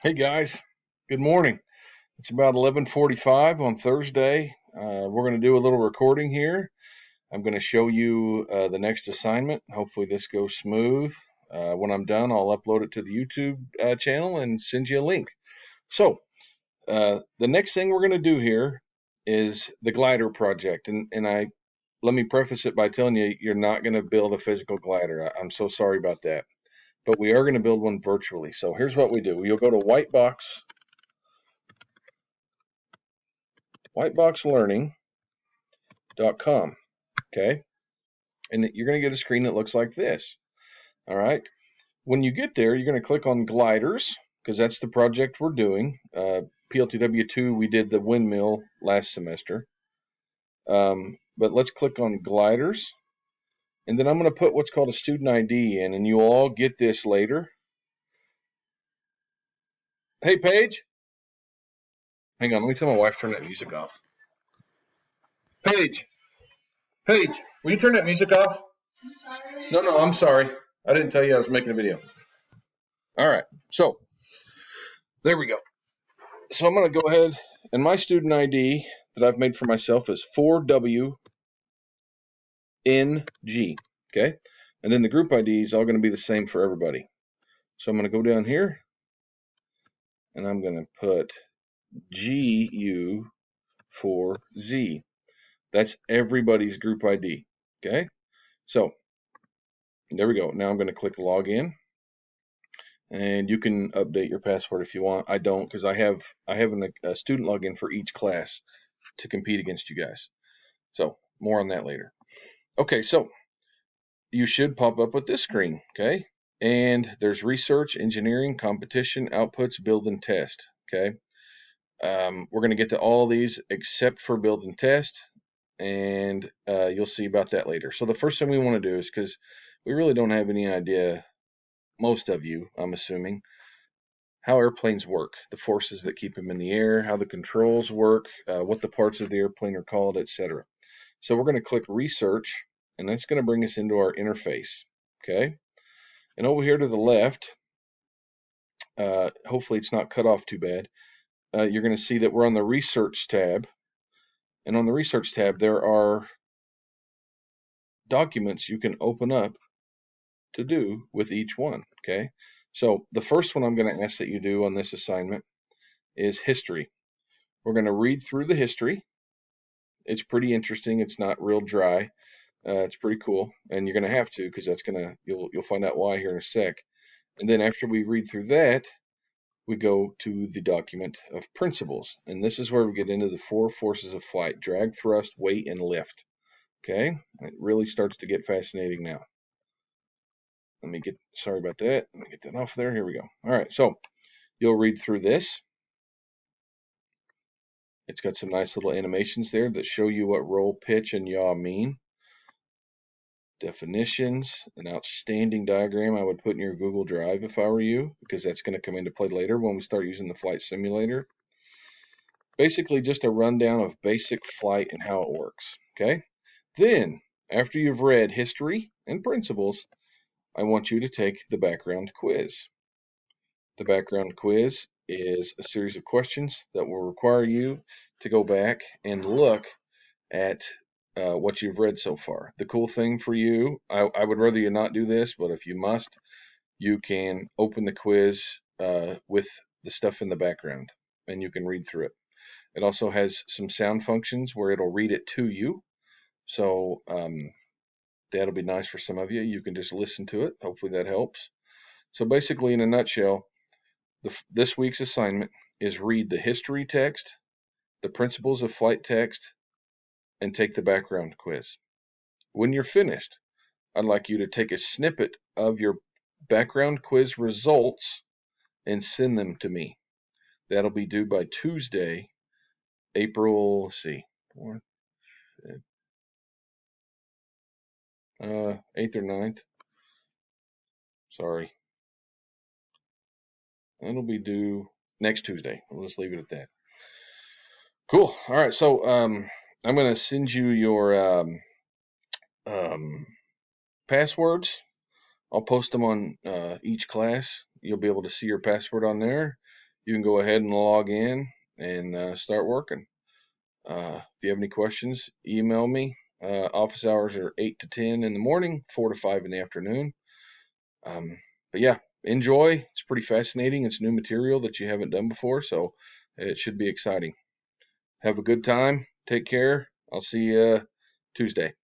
Hey guys, good morning. It's about 11:45 on Thursday. We're going to do a little recording here. I'm going to show you the next assignment. Hopefully this goes smooth. When I'm done, I'll upload it to the YouTube channel and send you a link. So the next thing we're going to do here is the glider project, and let me preface it by telling you you're not going to build a physical glider. I'm so sorry about that, but we are going to build one virtually. So here's what we do: you'll go to whiteboxlearning.com. Okay. And you're going to get a screen that looks like this. All right. When you get there, you're going to click on gliders because that's the project we're doing. PLTW 2, we did the windmill last semester. But let's click on gliders. And then I'm going to put what's called a student ID in, and you'll all get this later. Hey, Paige. Hang on. Let me tell my wife to turn that music off. Paige. Paige, will you turn that music off? No, I'm sorry. I didn't tell you I was making a video. All right. So there we go. So I'm going to go ahead, and my student ID that I've made for myself is 4WNG. Okay. And then the group ID is all going to be the same for everybody. So I'm going to go down here and I'm going to put GU4Z. That's everybody's group ID. Okay. So there we go. Now I'm going to click login. And you can update your password if you want. I don't, because I have a student login for each class to compete against you guys. So more on that later. Okay, so you should pop up with this screen, okay? And there's research, engineering, competition, outputs, build, and test, okay? We're going to get to all these except for build and test, and you'll see about that later. So the first thing we want to do is, because we really don't have any idea, most of you, I'm assuming, how airplanes work, the forces that keep them in the air, how the controls work, what the parts of the airplane are called, etc. So we're going to click research, and that's going to bring us into our interface. Okay. And over here to the left, hopefully it's not cut off too bad, you're going to see that we're on the research tab. And on the research tab, there are documents you can open up to do with each one. Okay. So the first one I'm going to ask that you do on this assignment is history. We're going to read through the history. It's pretty interesting. It's not real dry. It's pretty cool, and you're going to have to, because you'll find out why here in a sec. And then after we read through that, we go to the document of principles, and this is where we get into the four forces of flight: drag, thrust, weight, and lift. Okay, it really starts to get fascinating now. Sorry about that. Let me get that off there. Here we go. All right, so you'll read through this. It's got some nice little animations there that show you what roll, pitch, and yaw mean. Definitions, an outstanding diagram I would put in your Google Drive if I were you, because that's going to come into play later when we start using the flight simulator. Basically just a rundown of basic flight and how it works. Okay. Then, after you've read history and principles, I want you to take the background quiz. The background quiz is a series of questions that will require you to go back and look at what you've read so far. The cool thing for you, I would rather you not do this, but if you must, you can open the quiz with the stuff in the background, and you can read through it. It also has some sound functions where it'll read it to you, so that'll be nice for some of you. You can just listen to it. Hopefully that helps. So basically, in a nutshell, this week's assignment is read the history text, the principles of flight text, and take the background quiz. When you're finished, I'd like you to take a snippet of your background quiz results and send them to me. That'll be due by Tuesday, April, 4th, 8th or 9th. Sorry. It'll be due next Tuesday. We'll just leave it at that. Cool. All right. So I'm going to send you your passwords. I'll post them on each class. You'll be able to see your password on there. you can go ahead and log in and start working. If you have any questions, email me. Office hours are 8 to 10 in the morning, 4 to 5 in the afternoon. But yeah, enjoy. It's pretty fascinating. It's new material that you haven't done before, so it should be exciting. Have a good time. Take care. I'll see you Tuesday.